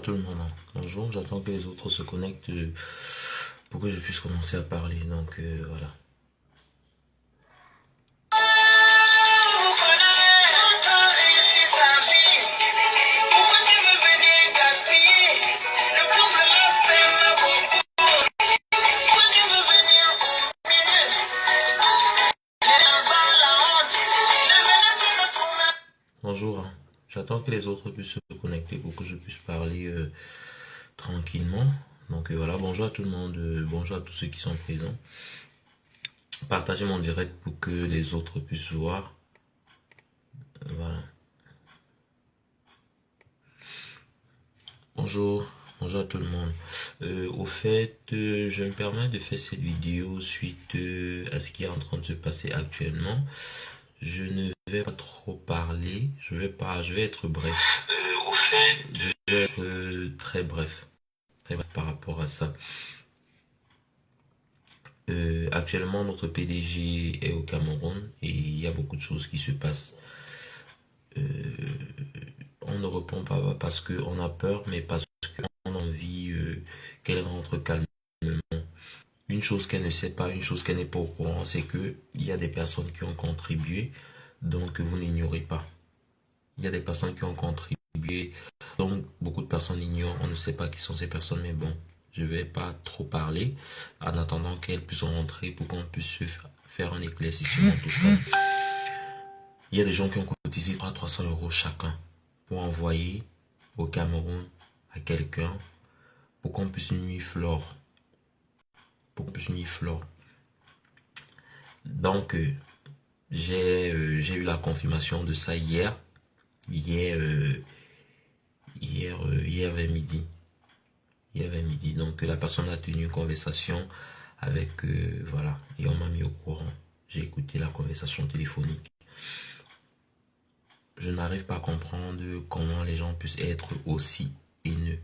à tout le monde. Bonjour, j'attends que les autres se connectent pour que je puisse commencer à parler. Donc voilà. Bonjour, j'attends que les autres puissent se connecter pour que je puisse parler tranquillement. Donc voilà, bonjour à tout le monde, bonjour à tous ceux qui sont présents. Partagez mon direct pour que les autres puissent voir. Voilà. Bonjour, bonjour à tout le monde. Au fait, je me permets de faire cette vidéo suite à ce qui est en train de se passer actuellement. Je ne vais pas trop parler, je vais être bref. Au fait, je vais être très bref par rapport à ça. Actuellement, notre PDG est au Cameroun et il y a beaucoup de choses qui se passent. On ne répond pas parce qu'on a peur, mais parce qu'on a envie qu'elle rentre calmement. Une chose qu'elle ne sait pas, une chose qu'elle n'est pas au courant, c'est que il y a des personnes qui ont contribué, donc vous n'ignorez pas. Il y a des personnes qui ont contribué, donc beaucoup de personnes ignorent, on ne sait pas qui sont ces personnes, mais bon, je vais pas trop parler en attendant qu'elles puissent rentrer pour qu'on puisse faire un éclaircissement tout ça. Il y a des gens qui ont cotisé 300 € chacun pour envoyer au Cameroun à quelqu'un pour qu'on puisse nuire Flore. Donc, j'ai eu la confirmation de ça hier vers midi. Donc, la personne a tenu une conversation avec, voilà, et on m'a mis au courant. J'ai écouté la conversation téléphonique. Je n'arrive pas à comprendre comment les gens puissent être aussi haineux.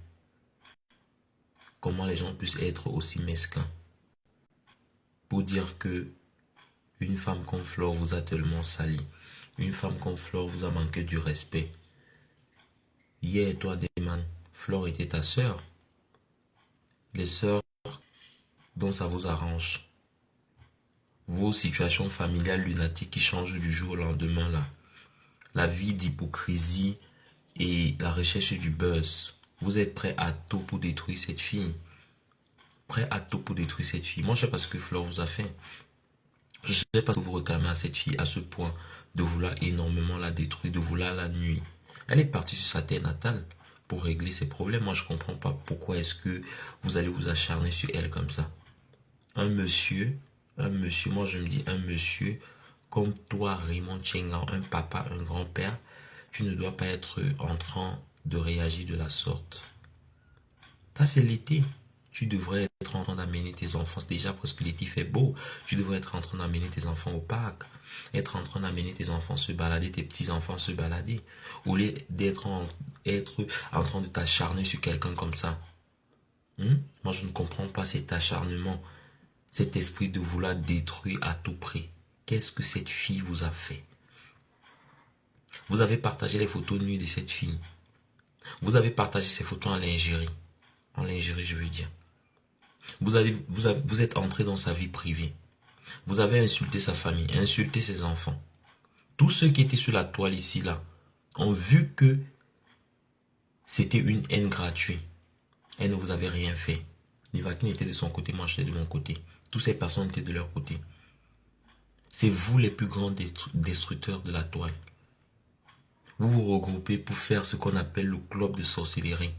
Comment les gens puissent être aussi mesquins. Pour dire que une femme comme Flore vous a tellement sali. Une femme comme Flore vous a manqué du respect. Hier, toi, Desman, Flore était ta sœur. Les sœurs dont ça vous arrange. Vos situations familiales lunatiques qui changent du jour au lendemain, là. La vie d'hypocrisie et la recherche du buzz. Vous êtes prêt à tout pour détruire cette fille. Prêt à tout pour détruire cette fille. Moi, je sais pas ce que Flore vous a fait. Je ne sais pas ce que vous réclamez à cette fille à ce point de vouloir énormément la détruire, de vouloir la nuire. Elle est partie sur sa terre natale pour régler ses problèmes. Moi, je ne comprends pas pourquoi est-ce que vous allez vous acharner sur elle comme ça. Un monsieur, moi je me dis un monsieur comme toi, Raymond Tchengan, un papa, un grand-père, tu ne dois pas être en train de réagir de la sorte. Ça, c'est l'été. Tu devrais être en train d'amener tes enfants. Déjà parce que l'été fait beau. Tu devrais être en train d'amener tes enfants au parc. Être en train d'amener tes enfants se balader, tes petits-enfants se balader. Au lieu d'être en train de t'acharner sur quelqu'un comme ça. Moi, je ne comprends pas cet acharnement. Cet esprit de vouloir détruire à tout prix. Qu'est-ce que cette fille vous a fait? Vous avez partagé les photos nues de cette fille. Vous avez partagé ces photos en lingerie. En lingerie, je veux dire. Vous êtes entré dans sa vie privée. Vous avez insulté sa famille, insulté ses enfants. Tous ceux qui étaient sur la toile ici, là, ont vu que c'était une haine gratuite. Elle ne vous avait rien fait. Nivakin était de son côté, moi j'étais de mon côté. Toutes ces personnes étaient de leur côté. C'est vous les plus grands destructeurs de la toile. Vous vous regroupez pour faire ce qu'on appelle le club de sorcellerie.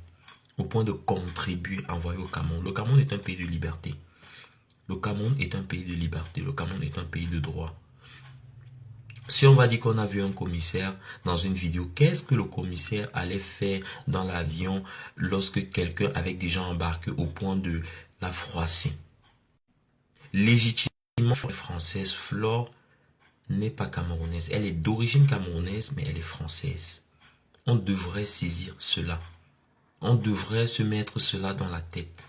Au point de contribuer à envoyer au Cameroun. Le Cameroun est un pays de liberté. Le Cameroun est un pays de liberté. Le Cameroun est un pays de droit. Si on va dire qu'on a vu un commissaire dans une vidéo, qu'est-ce que le commissaire allait faire dans l'avion lorsque quelqu'un avec des gens embarqués au point de la froisser? Légitimement française, Flore n'est pas camerounaise. Elle est d'origine camerounaise, mais elle est française. On devrait saisir cela. On devrait se mettre cela dans la tête.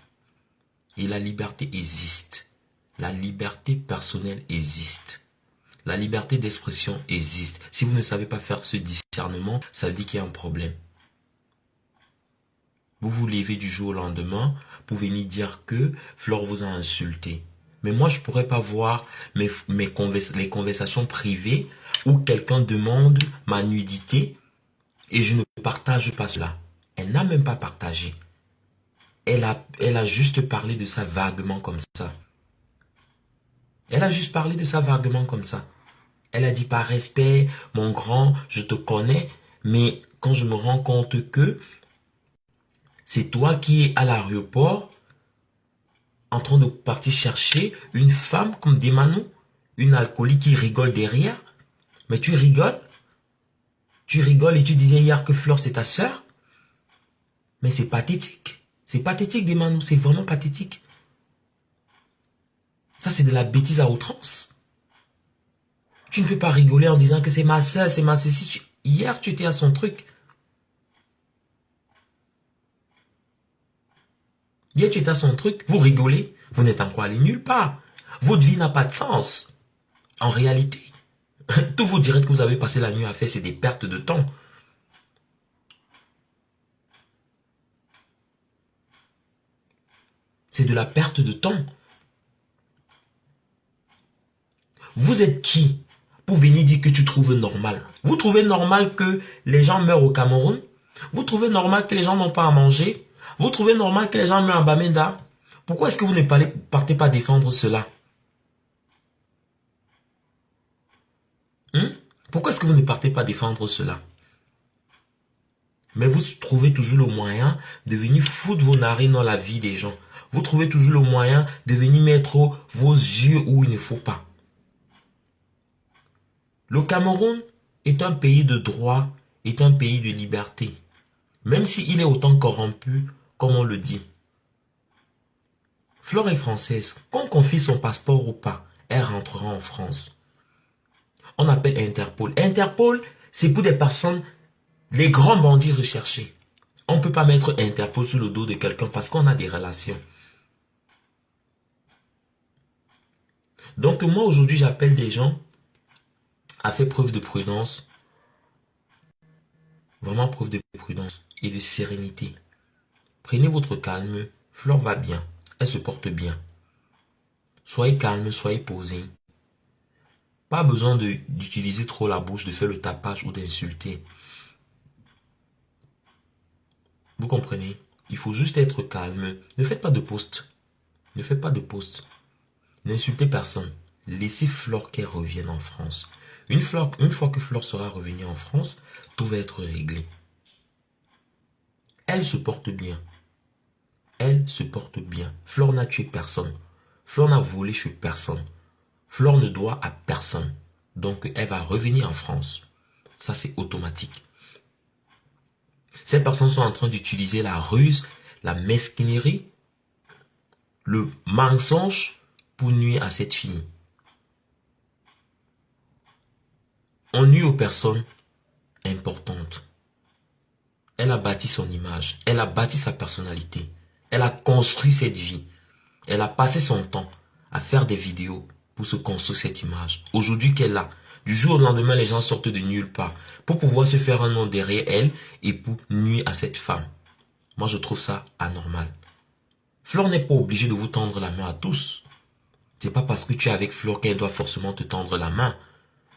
Et la liberté existe. La liberté personnelle existe. La liberté d'expression existe. Si vous ne savez pas faire ce discernement, ça veut dire qu'il y a un problème. Vous vous levez du jour au lendemain pour venir dire que Flore vous a insulté. Mais moi, je pourrais pas voir les conversations privées où quelqu'un demande ma nudité et je ne partage pas cela. Elle n'a même pas partagé. Elle a juste parlé de ça vaguement comme ça. Elle a juste parlé de ça vaguement comme ça. Elle a dit par respect, mon grand, je te connais, mais quand je me rends compte que c'est toi qui es à l'aéroport en train de partir chercher une femme comme des Manou, une alcoolique qui rigole derrière, mais tu rigoles et tu disais hier que Flore c'est ta sœur, mais c'est pathétique. C'est pathétique des Manou, c'est vraiment pathétique. Ça c'est de la bêtise à outrance. Tu ne peux pas rigoler en disant que c'est ma sœur, c'est ma ceci. Hier tu étais à son truc. Hier, tu étais à son truc, vous rigolez, vous n'êtes encore allé nulle part. Votre vie n'a pas de sens. En réalité, tout vous dirait que vous avez passé la nuit à faire, c'est des pertes de temps. C'est de la perte de temps. Vous êtes qui pour venir dire que tu trouves normal? Vous trouvez normal que les gens meurent au Cameroun? Vous trouvez normal que les gens n'ont pas à manger? Vous trouvez normal que les gens meurent à Bamenda? Pourquoi est-ce que vous ne partez pas défendre cela? Pourquoi est-ce que vous ne partez pas défendre cela? Mais vous trouvez toujours le moyen de venir foutre vos narines dans la vie des gens. Vous trouvez toujours le moyen de venir mettre vos yeux où il ne faut pas. Le Cameroun est un pays de droit, est un pays de liberté. Même s'il est autant corrompu comme on le dit. Flore est française. Qu'on confie son passeport ou pas, elle rentrera en France. On appelle Interpol. Interpol, c'est pour des personnes, les grands bandits recherchés. On ne peut pas mettre Interpol sur le dos de quelqu'un parce qu'on a des relations. Donc moi aujourd'hui j'appelle des gens à faire preuve de prudence. Vraiment preuve de prudence et de sérénité. Prenez votre calme. Flore va bien. Elle se porte bien. Soyez calme, soyez posé. Pas besoin d'utiliser trop la bouche, de faire le tapage ou d'insulter. Vous comprenez? Il faut juste être calme. Ne faites pas de post. Ne faites pas de post. N'insultez personne. Laissez Flore qu'elle revienne en France. Une fois que Flore sera revenue en France, tout va être réglé. Elle se porte bien. Elle se porte bien. Flore n'a tué personne. Flore n'a volé chez personne. Flore ne doit à personne. Donc elle va revenir en France. Ça c'est automatique. Ces personnes sont en train d'utiliser la ruse, la mesquinerie, le mensonge pour nuire à cette fille. On nuit aux personnes importantes. Elle a bâti son image. Elle a bâti sa personnalité. Elle a construit cette vie. Elle a passé son temps à faire des vidéos pour se construire cette image. Aujourd'hui qu'elle a, du jour au lendemain, les gens sortent de nulle part pour pouvoir se faire un nom derrière elle et pour nuire à cette femme. Moi, je trouve ça anormal. Flore n'est pas obligée de vous tendre la main à tous. C'est pas parce que tu es avec Flore qu'elle doit forcément te tendre la main.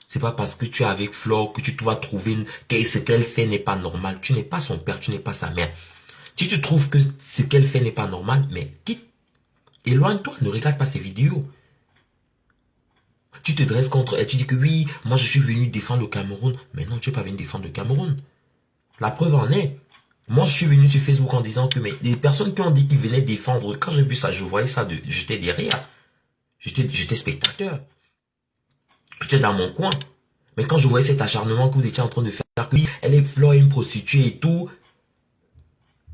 C'est pas parce que tu es avec Flore que tu dois trouver que ce qu'elle fait n'est pas normal. Tu n'es pas son père, tu n'es pas sa mère. Si tu trouves que ce qu'elle fait n'est pas normal, mais quitte. Éloigne-toi, ne regarde pas ses vidéos. Tu te dresses contre elle, tu dis que oui, moi je suis venu défendre le Cameroun. Mais non, tu n'es pas venu défendre le Cameroun. La preuve en est. Moi je suis venu sur Facebook en disant que mais les personnes qui ont dit qu'ils venaient défendre, quand j'ai vu ça, je voyais ça, j'étais derrière. J'étais spectateur. J'étais dans mon coin. Mais quand je voyais cet acharnement que vous étiez en train de faire, que oui, elle est Flore, une prostituée et tout.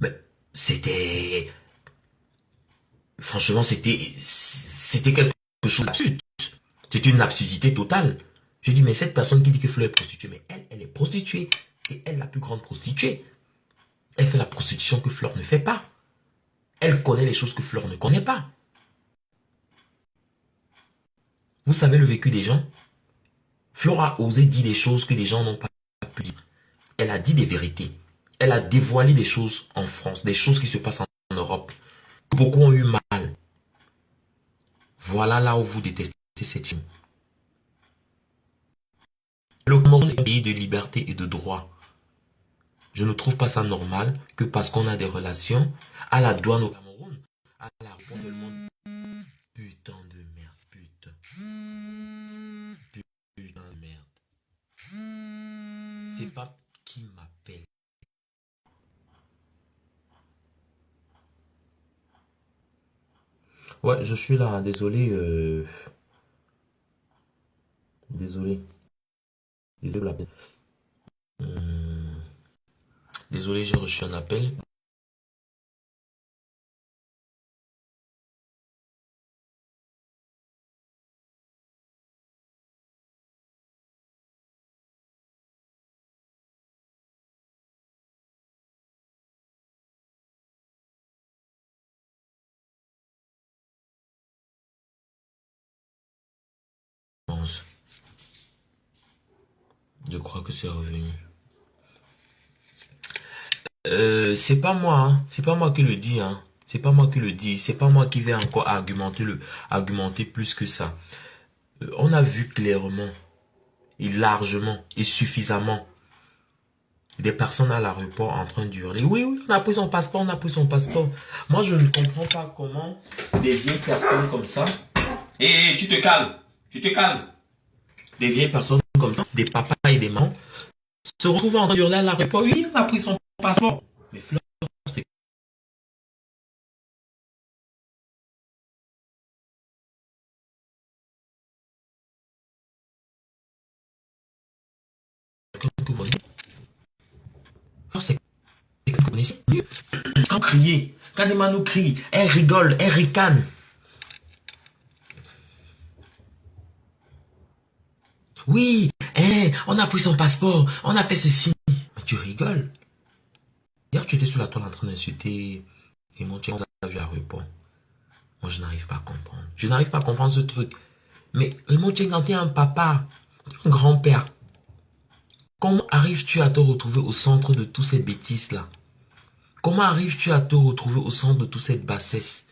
Mais c'était... Franchement, c'était quelque chose d'absurde. C'était une absurdité totale. Je dis, mais cette personne qui dit que Flore est prostituée, mais elle est prostituée. C'est elle la plus grande prostituée. Elle fait la prostitution que Flore ne fait pas. Elle connaît les choses que Flore ne connaît pas. Vous savez le vécu des gens? Flore a osé dire des choses que les gens n'ont pas pu dire. Elle a dit des vérités. Elle a dévoilé des choses en France, des choses qui se passent en Europe. Beaucoup ont eu mal. Voilà là où vous détestez cette fille. Le Cameroun est un pays de liberté et de droit. Je ne trouve pas ça normal que parce qu'on a des relations à la douane au Cameroun, à la douane le monde. Putain de merde, putain. Putain de merde. C'est pas qui m'appelle. Ouais, je suis là, désolé. Désolé. Désolé pour l'appel. Désolé, j'ai reçu un appel. Je crois que c'est revenu. C'est pas moi, hein. C'est pas moi qui le dis, hein. C'est pas moi qui le dis. C'est pas moi qui vais encore argumenter plus que ça. On a vu clairement et largement et suffisamment des personnes à l'aéroport en train d'hurler. Oui, oui, on a pris son passeport, on a pris son passeport. Moi, je ne comprends pas comment des vieilles personnes comme ça. Hé, tu te calmes, tu te calmes. Des vieilles personnes comme ça, des papas et des mamans, se retrouvent en train d'hurler à l'aéroport. Oui, on a pris son passeport. Mais Fleur, c'est quelqu'un que vous connaissez. Fleur, c'est quelqu'un que vous connaissez. Quand crier, quand des manous crient, elle rigole, elle ricane. Oui, on a pris son passeport, on a fait ceci. Mais tu rigoles. Hier, tu étais sur la toile en train d'insulter et mon chien a vu à l'aéroport. Moi, je n'arrive pas à comprendre. Je n'arrive pas à comprendre ce truc. Mais Raymond Cheng, quand tu es un papa, un grand-père, comment arrives-tu à te retrouver au centre de toutes ces bêtises-là? Comment arrives-tu à te retrouver au centre de toute cette bassesse?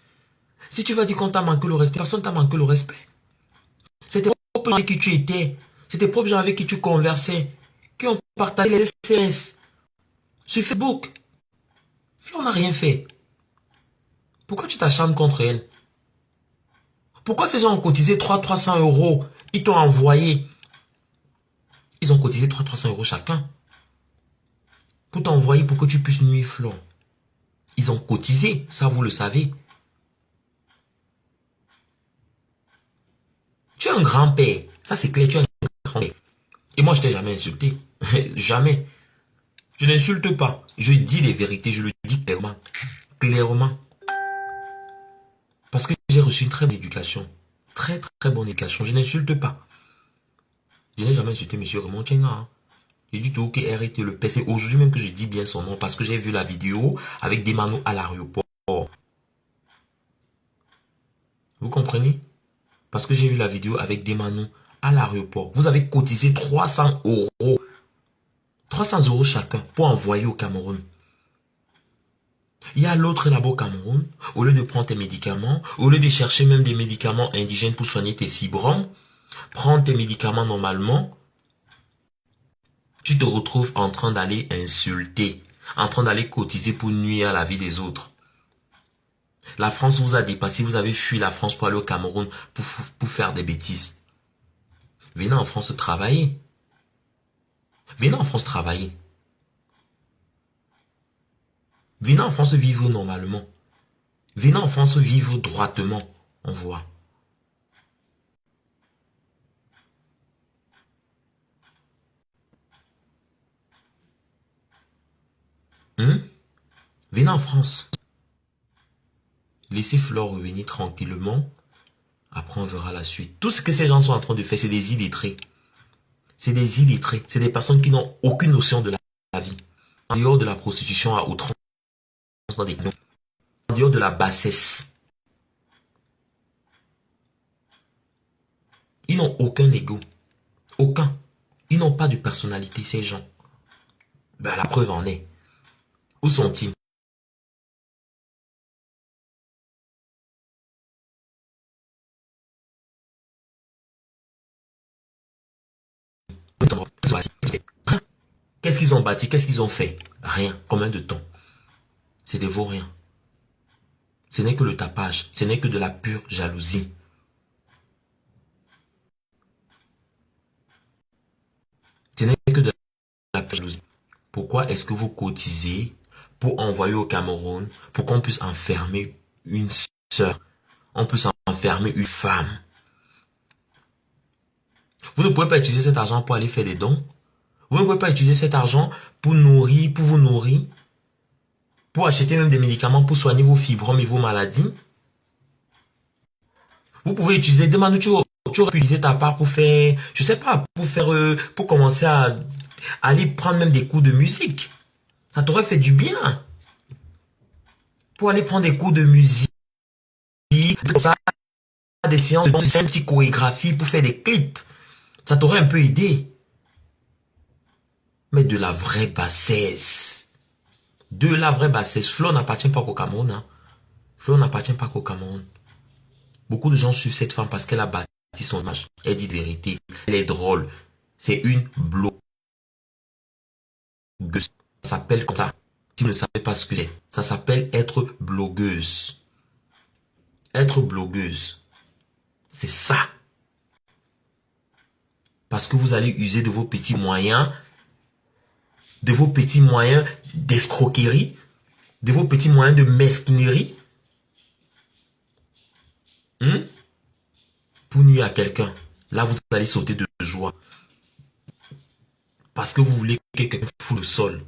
Si tu vas dire qu'on t'a manqué le respect, personne t'a manqué le respect. C'était tes propres gens avec qui tu étais. C'était tes propres gens avec qui tu conversais. Qui ont partagé les SMS sur Facebook. On n'a rien fait. Pourquoi tu t'acharnes contre elle? Pourquoi ces gens ont cotisé 300 euros? Ils t'ont envoyé. Ils ont cotisé 300 euros chacun. Pour t'envoyer pour que tu puisses nuire Flo. Ils ont cotisé, ça vous le savez. Tu es un grand-père. Ça c'est clair, tu es un grand-père. Et moi je t'ai jamais insulté. Jamais. Je n'insulte pas. Je dis les vérités, je le dis clairement. Clairement. Parce que j'ai reçu une très bonne éducation. Très très bonne éducation. Je n'insulte pas. Je n'ai jamais insulté M. Raymond Tchenga. Hein. J'ai dit tout que RT le P. C'est aujourd'hui même que je dis bien son nom parce que j'ai vu la vidéo avec des manos à l'aéroport. Vous comprenez? Parce que j'ai vu la vidéo avec des manos à l'aéroport. Vous avez cotisé 300 euros. 300 euros chacun pour envoyer au Cameroun. Il y a l'autre là-bas au Cameroun, au lieu de prendre tes médicaments, au lieu de chercher même des médicaments indigènes pour soigner tes fibromes, prendre tes médicaments normalement, tu te retrouves en train d'aller insulter, en train d'aller cotiser pour nuire à la vie des autres. La France vous a dépassé, vous avez fui la France pour aller au Cameroun pour faire des bêtises. Venez en France travailler. Venez en France travailler. Venez en France vivre normalement. Venez en France vivre droitement. On voit. Venez en France. Laissez Flore revenir tranquillement. Après, on verra la suite. Tout ce que ces gens sont en train de faire, c'est des illettrés. C'est des illettrés. C'est des personnes qui n'ont aucune notion de la vie. En dehors de la prostitution à outrance, en dehors de la bassesse. Ils n'ont aucun ego. Aucun. Ils n'ont pas de personnalité, ces gens. Ben, la preuve en est. Où sont-ils? Qu'est-ce qu'ils ont bâti? Qu'est-ce qu'ils ont fait? Rien. Combien de temps? C'est des vauriens. Ce n'est que le tapage. Ce n'est que de la pure jalousie. Ce n'est que de la pure jalousie. Pourquoi est-ce que vous cotisez pour envoyer au Cameroun, pour qu'on puisse enfermer une sœur, on puisse enfermer une femme? Vous ne pouvez pas utiliser cet argent pour aller faire des dons. Vous ne pouvez pas utiliser cet argent pour nourrir, pour vous nourrir, pour acheter même des médicaments pour soigner vos fibromes et vos maladies. Vous pouvez utiliser, demande, tu aurais pu utiliser ta part pour faire, je sais pas, pour commencer à aller prendre même des cours de musique. Ça t'aurait fait du bien. Pour aller prendre des cours de musique, comme ça, des séances de petite chorégraphie pour faire des clips. Ça t'aurait un peu aidé. Mais de la vraie bassesse. De la vraie bassesse. Flo n'appartient pas qu'au Cameroun. Hein. Flo n'appartient pas qu'au Cameroun. Beaucoup de gens suivent cette femme parce qu'elle a bâti son image. Elle dit de vérité. Elle est drôle. C'est une blogueuse. Ça s'appelle comme ça. Si vous ne savez pas ce que c'est, ça s'appelle être blogueuse. Être blogueuse. C'est ça. Parce que vous allez user de vos petits moyens, d'escroquerie, de vos petits moyens de mesquinerie, pour nuire à quelqu'un. Là, vous allez sauter de joie. Parce que vous voulez que quelqu'un fout le sol.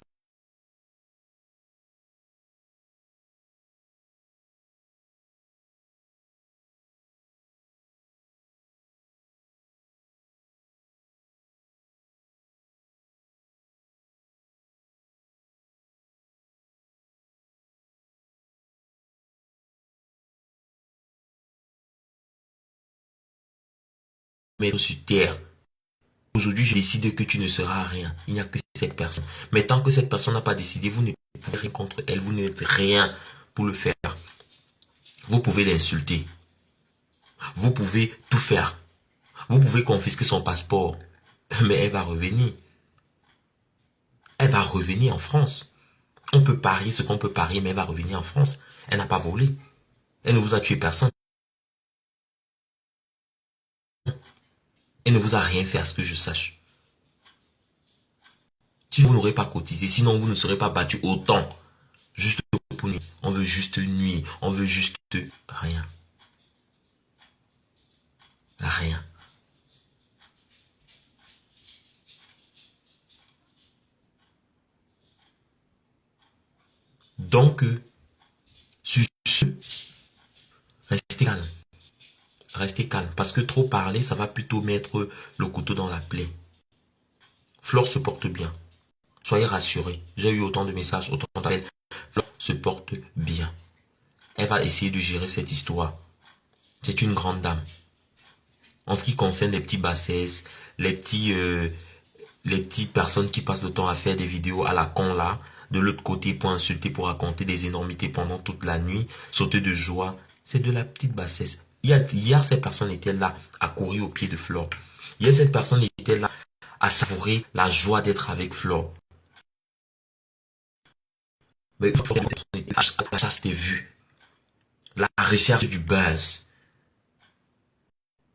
Mettre sur terre. Aujourd'hui, je décide que tu ne seras rien. Il n'y a que cette personne. Mais tant que cette personne n'a pas décidé, vous ne pouvez rien contre elle. Vous n'êtes rien pour le faire. Vous pouvez l'insulter. Vous pouvez tout faire. Vous pouvez confisquer son passeport. Mais elle va revenir. Elle va revenir en France. On peut parier ce qu'on peut parier, mais elle va revenir en France. Elle n'a pas volé. Elle ne vous a tué personne. Elle ne vous a rien fait à ce que je sache. Si vous n'aurez pas cotisé, sinon vous ne serez pas battu autant. Juste pour nuire. On veut juste nuire. On veut juste rien. Rien. Donc, sur ce, restez calme. Restez calme. Parce que trop parler, ça va plutôt mettre le couteau dans la plaie. Flore se porte bien. Soyez rassurés. J'ai eu autant de messages, autant d'appels. Flore se porte bien. Elle va essayer de gérer cette histoire. C'est une grande dame. En ce qui concerne les petits bassesses, les petites personnes qui passent le temps à faire des vidéos à la con là, de l'autre côté pour insulter, pour raconter des énormités pendant toute la nuit, sauter de joie, c'est de la petite bassesse. Hier, cette personne était là à courir au pied de Flore. Hier, cette personne était là à savourer la joie d'être avec Flore. Mais la chasse des vues, la recherche du buzz,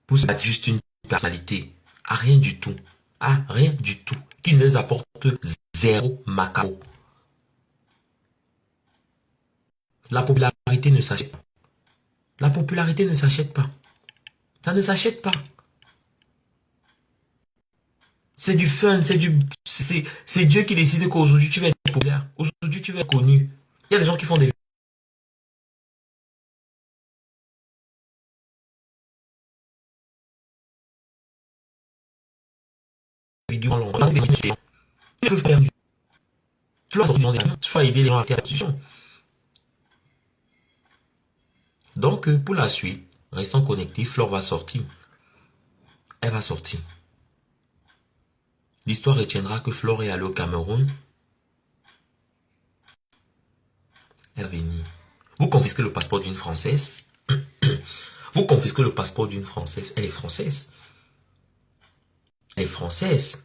pour se battre juste une personnalité, à rien du tout, à rien du tout, qui ne les apporte zéro macao. La popularité ne s'achète pas. La popularité ne s'achète pas. Ça ne s'achète pas. C'est du fun, c'est Dieu qui décide qu'aujourd'hui tu vas être populaire. Aujourd'hui tu vas être connu. Il y a des gens qui font des vidéos en long. Ils peuvent faire du. Tu vas aider les gens à faire attention. Donc pour la suite, restons connectés. Flore va sortir. Elle va sortir. L'histoire retiendra que Flore est allée au Cameroun. Elle va venir. Vous confisquez le passeport d'une Française. Vous confisquez le passeport d'une Française. Elle est française. Elle est française.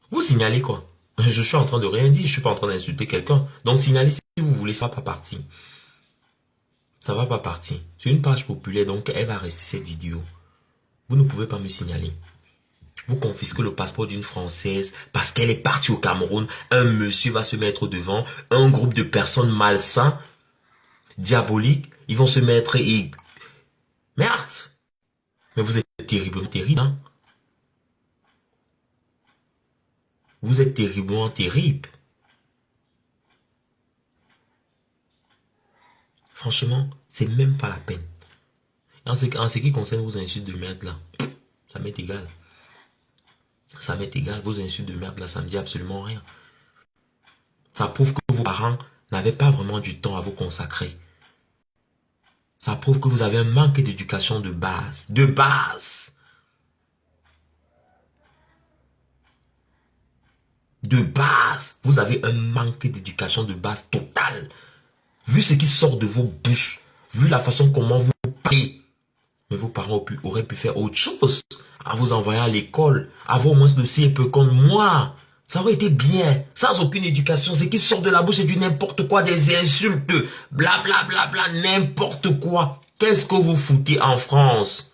Vous signalez quoi? Je suis en train de rien dire. Je suis pas en train d'insulter quelqu'un. Donc signalez si vous voulez. Ça va pas partir. Ça va pas partir. C'est une page populaire. Donc elle va rester cette vidéo. Vous ne pouvez pas me signaler. Vous confisquez le passeport d'une Française parce qu'elle est partie au Cameroun. Un monsieur va se mettre devant. Un groupe de personnes malsains, diaboliques. Ils vont se mettre et... Merde! Mais vous êtes terriblement terrible, hein? Vous êtes terriblement terrible. Franchement, c'est même pas la peine. En ce qui concerne vos insultes de merde là, ça m'est égal. Ça m'est égal. Vos insultes de merde là, ça me dit absolument rien. Ça prouve que vos parents n'avaient pas vraiment du temps à vous consacrer. Ça prouve que vous avez un manque d'éducation de base. De base. De base. Vous avez un manque d'éducation de base totale. Vu ce qui sort de vos bouches, vu la façon comment vous parlez, mais vos parents auraient pu faire autre chose en vous envoyant à l'école, avoir au moins de si peu comme moi. Ça aurait été bien, sans aucune éducation. Ce qui sort de la bouche, c'est du n'importe quoi, des insultes, bla bla bla bla, n'importe quoi. Qu'est-ce que vous foutez en France?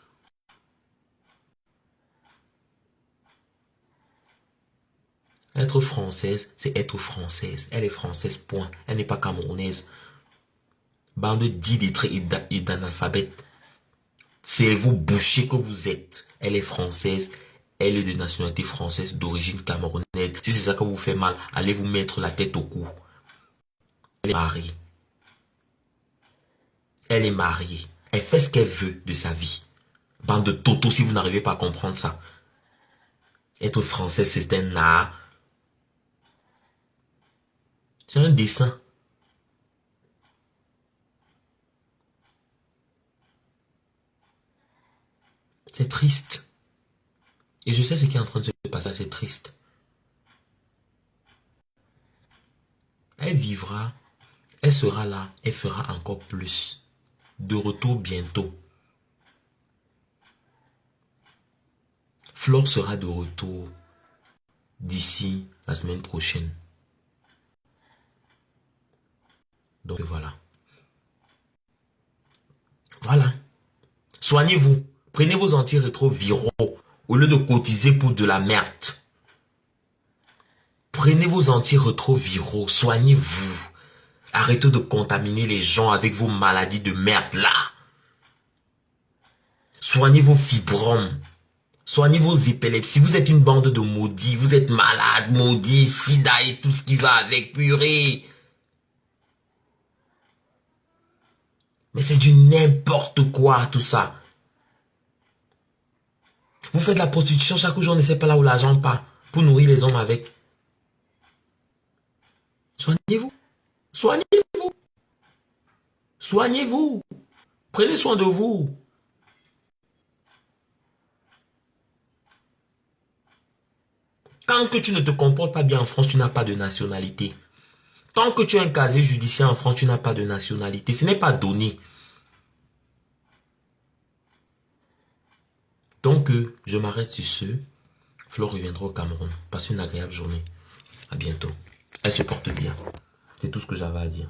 Être française, c'est être française. Elle est française, point. Elle n'est pas camerounaise. Bande d'illettrés et d'analphabètes. C'est vous boucher que vous êtes. Elle est française. Elle est de nationalité française d'origine camerounaise. Si c'est ça que vous fait mal, allez vous mettre la tête au cou. Elle est mariée. Elle est mariée. Elle fait ce qu'elle veut de sa vie. Bande de toto si vous n'arrivez pas à comprendre ça. Être française, c'est un art. C'est un dessin. C'est triste. Et je sais ce qui est en train de se passer, c'est triste. Elle vivra, elle sera là, elle fera encore plus. De retour bientôt. Flore sera de retour d'ici la semaine prochaine. Donc voilà. Voilà. Soignez-vous. Prenez vos antirétroviraux au lieu de cotiser pour de la merde. Prenez vos antirétroviraux. Soignez-vous. Arrêtez de contaminer les gens avec vos maladies de merde là. Soignez vos fibromes. Soignez vos épilepsies. Vous êtes une bande de maudits. Vous êtes malades, maudits, sida et tout ce qui va avec, purée. Mais c'est du n'importe quoi tout ça. Vous faites de la prostitution chaque jour, on ne sait pas là où l'argent part pour nourrir les hommes avec. Soignez-vous. Soignez-vous. Soignez-vous. Prenez soin de vous. Tant que tu ne te comportes pas bien en France, tu n'as pas de nationalité. Tant que tu as un casier judiciaire en France, tu n'as pas de nationalité. Ce n'est pas donné. Donc, je m'arrête sur ce. Flore reviendra au Cameroun. Passez une agréable journée. À bientôt. Elle se porte bien. C'est tout ce que j'avais à dire.